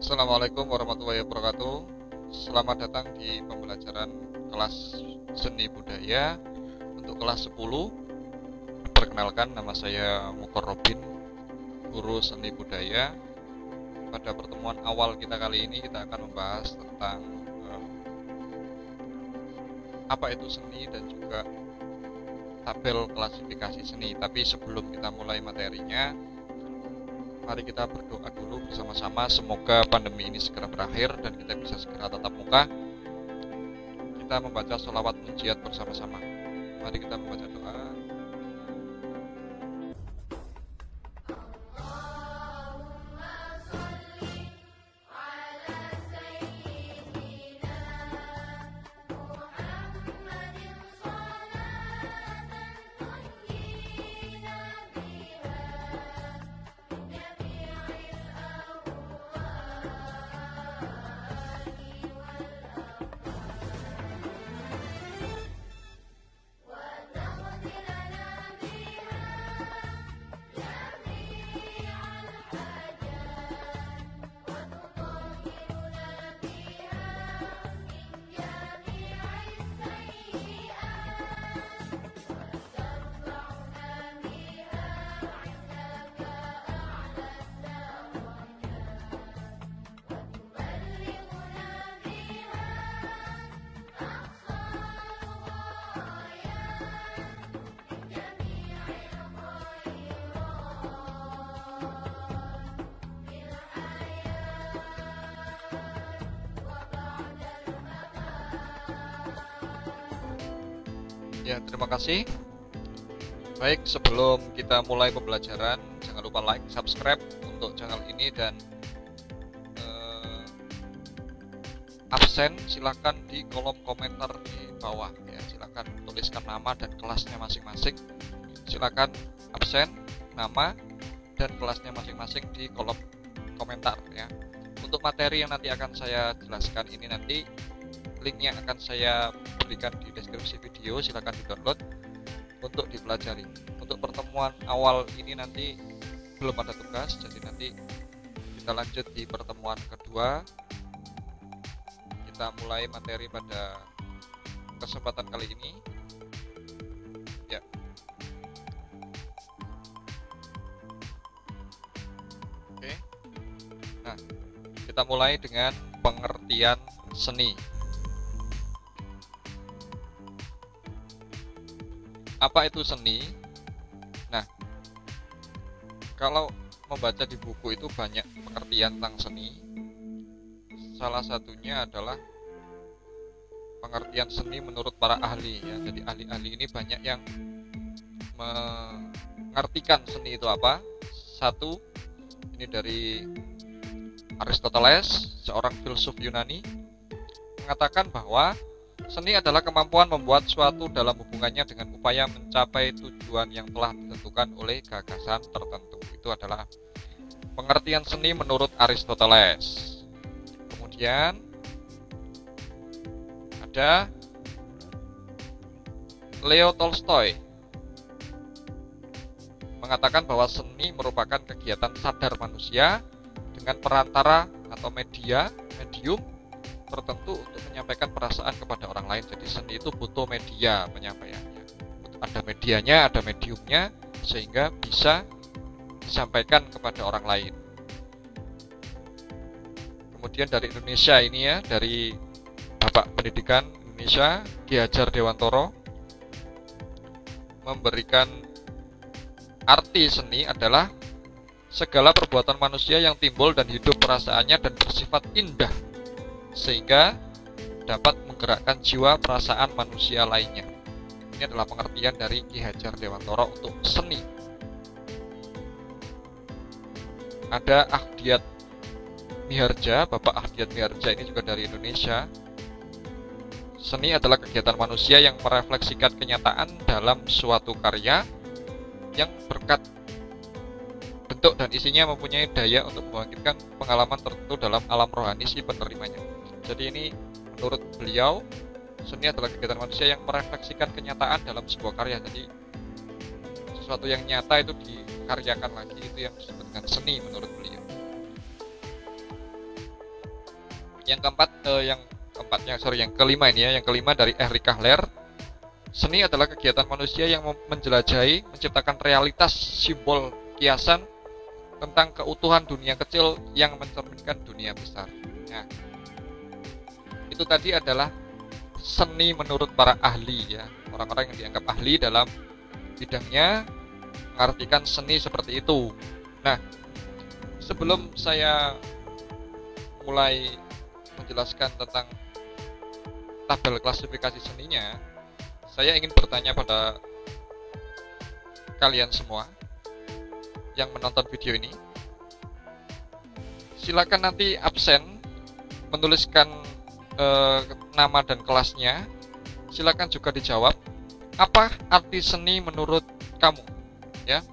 Assalamualaikum warahmatullahi wabarakatuh. Selamat datang di pembelajaran kelas seni budaya untuk kelas 10. Perkenalkan, nama saya Mukor Robin, guru seni budaya. Pada pertemuan awal kita kali ini kita akan membahas tentang apa itu seni dan juga tabel klasifikasi seni. Tapi sebelum kita mulai materinya, mari kita berdoa dulu bersama-sama. Semoga pandemi ini segera berakhir dan kita bisa segera tatap muka. Kita membaca sholawat munjiat bersama-sama. Mari kita membaca doa. Ya, terima kasih. Baik, sebelum kita mulai pembelajaran, jangan lupa like, subscribe untuk channel ini, dan absen silahkan di kolom komentar di bawah ya. Silahkan tuliskan nama dan kelasnya masing-masing. Silahkan absen, nama dan kelasnya masing-masing di kolom komentar ya. Untuk materi yang nanti akan saya jelaskan ini, nanti linknya akan saya berikan di deskripsi video, silahkan di-download untuk dipelajari. Untuk pertemuan awal ini nanti belum ada tugas, jadi nanti kita lanjut di pertemuan kedua. Kita mulai materi pada kesempatan kali ini ya. Oke, nah kita mulai dengan pengertian seni. Apa itu seni? Nah, kalau membaca di buku itu banyak pengertian tentang seni. Salah satunya adalah pengertian seni menurut para ahli ya. Jadi ahli-ahli ini banyak yang mengartikan seni itu apa. Satu, ini dari Aristoteles, seorang filsuf Yunani, mengatakan bahwa seni adalah kemampuan membuat suatu dalam hubungannya dengan upaya mencapai tujuan yang telah ditentukan oleh gagasan tertentu. Itu adalah pengertian seni menurut Aristoteles. Kemudian ada Leo Tolstoy, mengatakan bahwa seni merupakan kegiatan sadar manusia dengan perantara atau medium tertentu untuk menyampaikan perasaan kepada orang lain. Jadi seni itu butuh media penyampaiannya. Ada medianya, ada mediumnya, sehingga bisa disampaikan kepada orang lain. Kemudian dari Indonesia ini ya, dari Bapak Pendidikan Indonesia, Ki Hajar Dewantoro, memberikan arti seni adalah segala perbuatan manusia yang timbul dan hidup perasaannya dan bersifat indah, sehingga dapat menggerakkan jiwa perasaan manusia lainnya. Ini adalah pengertian dari Ki Hajar Dewantoro untuk seni. Ada Ahdiat Miharja, Bapak Ahdiat Miharja ini juga dari Indonesia. Seni adalah kegiatan manusia yang merefleksikan kenyataan dalam suatu karya yang berkat bentuk dan isinya mempunyai daya untuk membangkitkan pengalaman tertentu dalam alam rohani si penerimanya. Jadi ini menurut beliau, seni adalah kegiatan manusia yang merefleksikan kenyataan dalam sebuah karya. Jadi sesuatu yang nyata itu dikaryakan lagi, itu yang disebut dengan seni menurut beliau. Yang kelima ini ya, yang kelima dari Eric Kahler. Seni adalah kegiatan manusia yang menjelajahi, menciptakan realitas simbol kiasan tentang keutuhan dunia kecil yang mencerminkan dunia besar. Nah, itu tadi adalah seni menurut para ahli ya, orang-orang yang dianggap ahli dalam bidangnya mengartikan seni seperti itu. Nah, sebelum saya mulai menjelaskan tentang tabel klasifikasi seninya, saya ingin bertanya pada kalian semua yang menonton video ini. Silakan nanti absen menuliskan nama dan kelasnya. Silakan juga dijawab apa arti seni menurut kamu ya.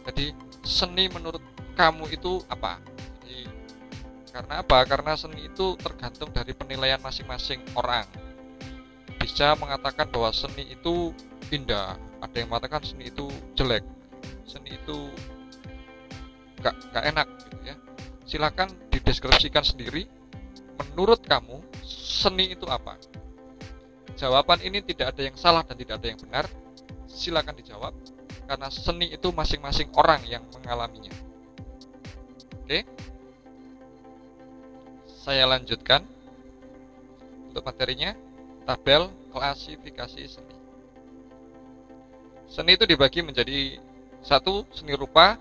Jadi seni menurut kamu itu apa? Jadi, karena apa? Karena seni itu tergantung dari penilaian masing-masing orang. Bisa mengatakan bahwa seni itu indah, ada yang mengatakan seni itu jelek, seni itu gak enak gitu ya. Silakan dideskripsikan sendiri, menurut kamu seni itu apa? Jawaban ini tidak ada yang salah dan tidak ada yang benar. Silakan dijawab, karena seni itu masing-masing orang yang mengalaminya. Oke, saya lanjutkan untuk materinya. Tabel klasifikasi seni. Seni itu dibagi menjadi satu, seni rupa,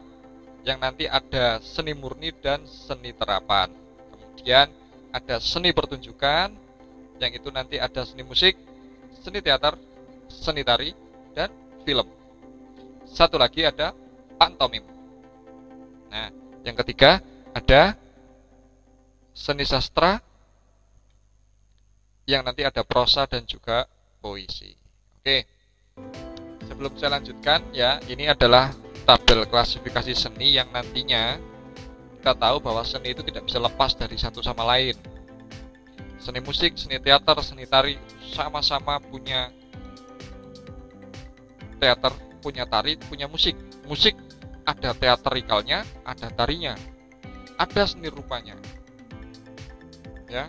yang nanti ada seni murni dan seni terapan. Kemudian ada seni pertunjukan, yang itu nanti ada seni musik, seni teater, seni tari, dan film. Satu lagi ada pantomim. Nah, yang ketiga ada seni sastra, yang nanti ada prosa dan juga puisi. Oke, sebelum saya lanjutkan ya, ini adalah tabel klasifikasi seni yang nantinya kita tahu bahwa seni itu tidak bisa lepas dari satu sama lain. Seni musik, seni teater, seni tari sama-sama punya teater, punya tari, punya musik. Musik ada teatrikalnya, ada tarinya, ada seni rupanya. Ya.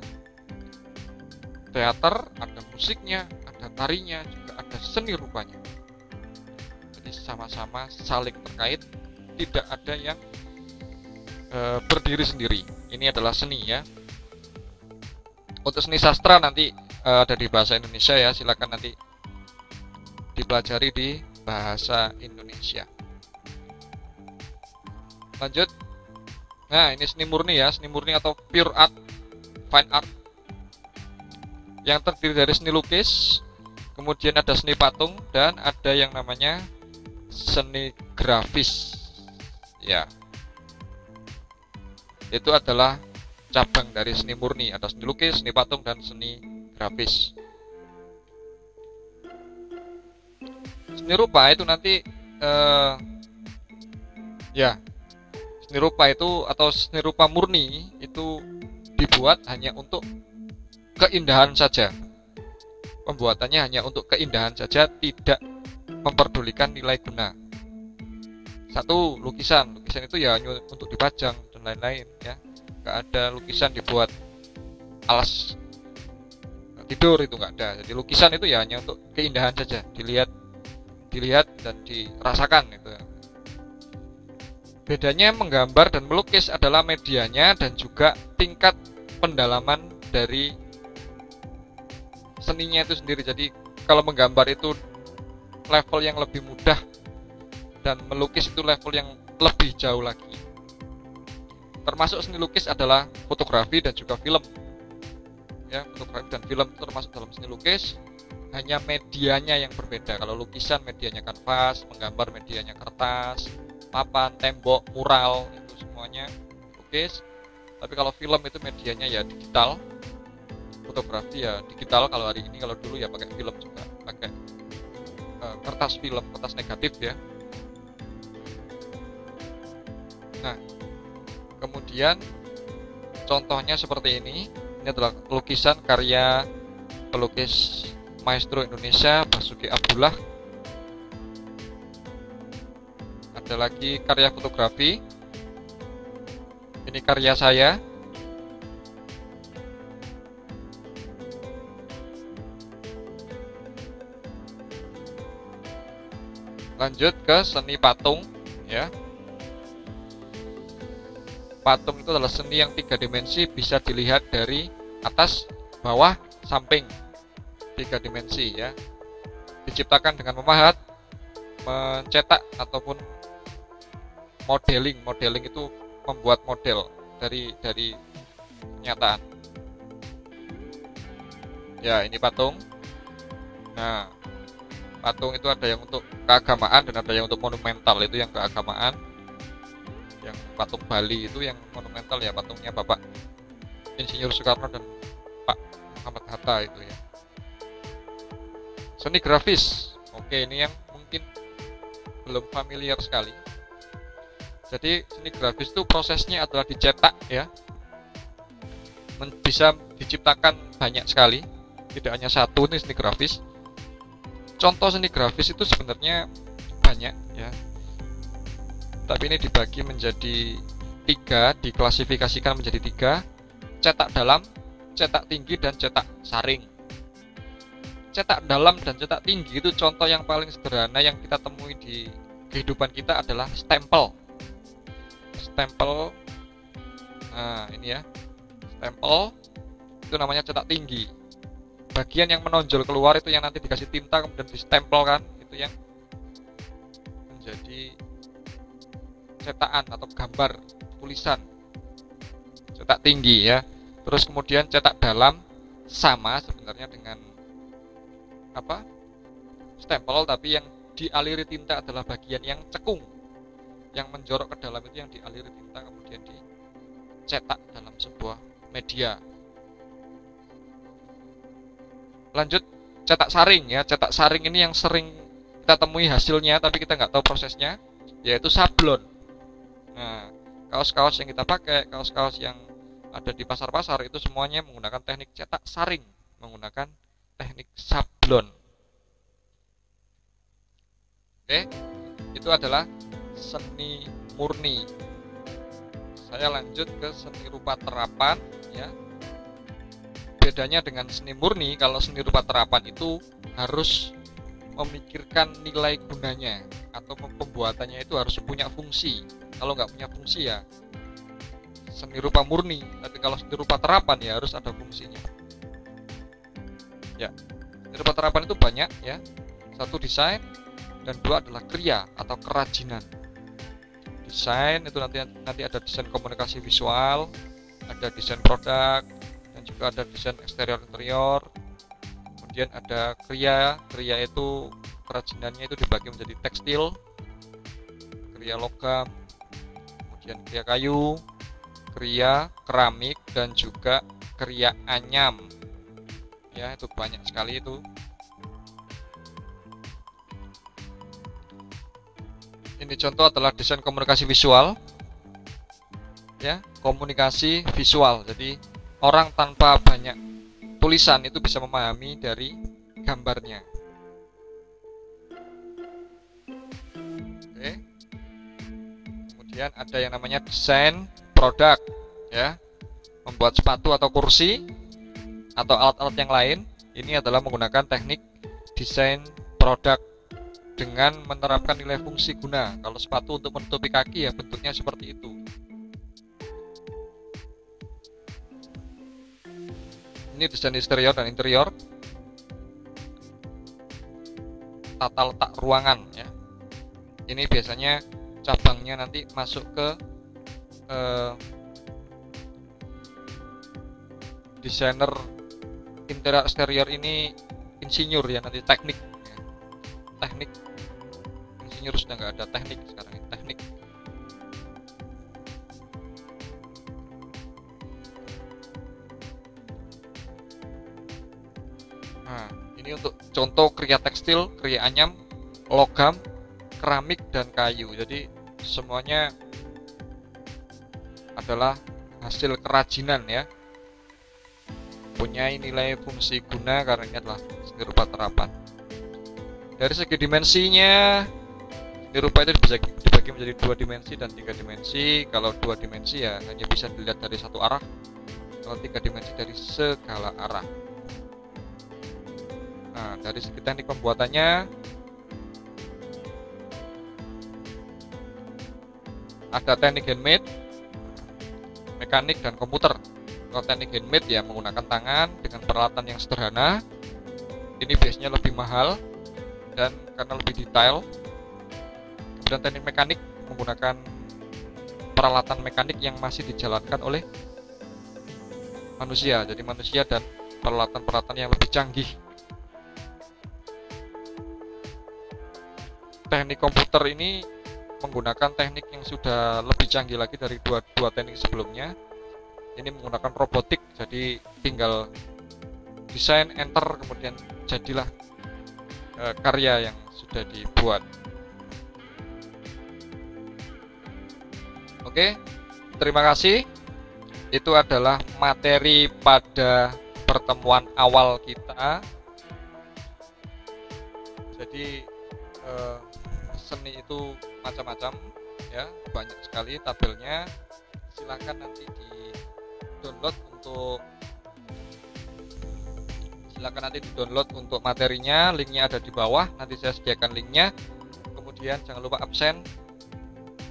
Teater ada musiknya, ada tarinya, juga ada seni rupanya. Jadi sama-sama saling terkait, tidak ada yang berdiri sendiri. Ini adalah seni ya. Untuk seni sastra nanti ada di bahasa Indonesia ya, silakan nanti dipelajari di bahasa Indonesia. Lanjut. Nah, ini seni murni ya, seni murni atau pure art, fine art, yang terdiri dari seni lukis, kemudian ada seni patung, dan ada yang namanya seni grafis ya. Itu adalah cabang dari seni murni, ada seni lukis, seni patung, dan seni grafis. Seni rupa itu nanti ya, seni rupa itu atau seni rupa murni itu dibuat hanya untuk keindahan saja. Pembuatannya hanya untuk keindahan saja, tidak memperdulikan nilai guna. Satu, lukisan itu ya hanya untuk dipajang dan lain-lain ya. Nggak ada lukisan dibuat alas tidur, itu nggak ada. Jadi lukisan itu ya hanya untuk keindahan saja, dilihat dan dirasakan itu. Bedanya menggambar dan melukis adalah medianya dan juga tingkat pendalaman dari seninya itu sendiri. Jadi kalau menggambar itu level yang lebih mudah, dan melukis itu level yang lebih jauh lagi. Termasuk seni lukis adalah fotografi dan juga film. Ya, fotografi dan film itu termasuk dalam seni lukis, hanya medianya yang berbeda. Kalau lukisan medianya kanvas, menggambar medianya kertas, papan, tembok, mural, itu semuanya lukis. Tapi kalau film itu medianya ya digital. Fotografi ya digital kalau hari ini, kalau dulu ya pakai film juga, pakai kertas film, kertas negatif ya. Nah, kemudian contohnya seperti ini adalah lukisan karya pelukis maestro Indonesia Basuki Abdullah. Ada lagi karya fotografi, ini karya saya. Lanjut ke seni patung ya. Patung itu adalah seni yang 3 dimensi, bisa dilihat dari atas, bawah, samping. 3 dimensi ya. Diciptakan dengan memahat, mencetak ataupun modeling. Modeling itu membuat model dari kenyataan. Ya, ini patung. Nah, patung itu ada yang untuk keagamaan dan ada yang untuk monumental, itu yang keagamaan. Yang patung Bali itu yang monumental ya, patungnya Bapak Insinyur Soekarno dan Pak Muhammad Hatta itu ya. Seni grafis. Oke, ini yang mungkin belum familiar sekali. Jadi seni grafis itu prosesnya adalah dicetak ya. Bisa diciptakan banyak sekali, tidak hanya satu. Ini seni grafis. Contoh seni grafis itu sebenarnya banyak ya. Tapi ini dibagi menjadi 3, diklasifikasikan menjadi 3: cetak dalam, cetak tinggi, dan cetak saring. Cetak dalam dan cetak tinggi itu contoh yang paling sederhana yang kita temui di kehidupan kita adalah stempel. Stempel, nah ini ya, stempel itu namanya cetak tinggi. Bagian yang menonjol keluar itu yang nanti dikasih tinta kemudian distempelkan, itu yang menjadi cetakan atau gambar tulisan, cetak tinggi ya. Terus kemudian cetak dalam sama sebenarnya dengan stempel, tapi yang dialiri tinta adalah bagian yang cekung, yang menjorok ke dalam itu yang dialiri tinta kemudian dicetak dalam sebuah media. Lanjut cetak saring ya. Cetak saring ini yang sering kita temui hasilnya tapi kita nggak tahu prosesnya, yaitu sablon. Nah, kaos-kaos yang kita pakai, kaos-kaos yang ada di pasar-pasar itu semuanya menggunakan teknik cetak saring, menggunakan teknik sablon. Oke, itu adalah seni murni. Saya lanjut ke seni rupa terapan ya. Bedanya dengan seni murni, kalau seni rupa terapan itu harus memikirkan nilai gunanya atau pembuatannya itu harus punya fungsi. Kalau nggak punya fungsi ya seni rupa murni, tapi kalau seni rupa terapan ya harus ada fungsinya. Ya, seni rupa terapan itu banyak ya. 1 desain dan 2 adalah kriya atau kerajinan. Desain itu nanti ada desain komunikasi visual, ada desain produk, dan juga ada desain eksterior interior. Kemudian ada kriya. Kriya itu kerajinannya itu dibagi menjadi tekstil, kriya logam, kemudian kriya kayu, kriya keramik, dan juga kriya anyam. Ya, itu banyak sekali itu. Ini contoh adalah desain komunikasi visual. Ya, komunikasi visual. Jadi orang tanpa banyak tulisan itu bisa memahami dari gambarnya. Oke. Kemudian ada yang namanya desain produk ya. Membuat sepatu atau kursi atau alat-alat yang lain, ini adalah menggunakan teknik desain produk dengan menerapkan nilai fungsi guna. Kalau sepatu untuk menutupi kaki ya bentuknya seperti itu. Ini desain eksterior dan interior, tata letak ruangan ya. Ini biasanya cabangnya nanti masuk ke desainer interior eksterior ini insinyur ya, nanti teknik ya. Teknik insinyur sudah nggak ada teknik sekarang ini, teknik. Nah, ini untuk contoh kriya tekstil, kriya anyam, logam, keramik, dan kayu. Jadi semuanya adalah hasil kerajinan ya, punya nilai fungsi guna karena ini adalah seni rupa terapan. Dari segi dimensinya, seni rupa itu bisa dibagi menjadi 2 dimensi dan 3 dimensi. Kalau 2 dimensi ya hanya bisa dilihat dari satu arah, kalau 3 dimensi dari segala arah. Nah, dari segi teknik pembuatannya, Ada teknik handmade, mekanik, dan komputer. Kalau teknik handmade ya menggunakan tangan dengan peralatan yang sederhana. Ini biasanya lebih mahal dan karena lebih detail. Dan teknik mekanik menggunakan peralatan mekanik yang masih dijalankan oleh manusia. Jadi manusia dan peralatan-peralatan yang lebih canggih. Teknik komputer ini menggunakan teknik yang sudah lebih canggih lagi dari dua teknik sebelumnya. Ini menggunakan robotik, jadi tinggal desain, enter, kemudian jadilah karya yang sudah dibuat. Oke, terima kasih. Itu adalah materi pada pertemuan awal kita. Jadi seni itu macam-macam ya, banyak sekali tabelnya. Silakan nanti di-download untuk materinya. Linknya ada di bawah, nanti saya sediakan linknya. Kemudian jangan lupa absen,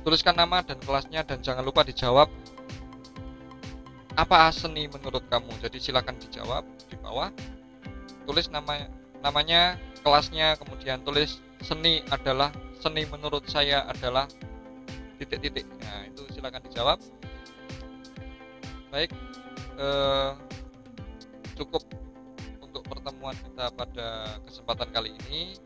tuliskan nama dan kelasnya, dan jangan lupa dijawab apa seni menurut kamu. Jadi silakan dijawab di bawah, tulis namanya, kelasnya, kemudian tulis seni menurut saya adalah titik-titik. Nah, itu silakan dijawab. Baik, cukup untuk pertemuan kita pada kesempatan kali ini.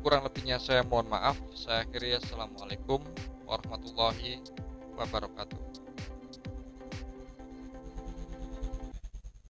Kurang lebihnya saya mohon maaf. Saya akhiri. Assalamualaikum warahmatullahi wabarakatuh.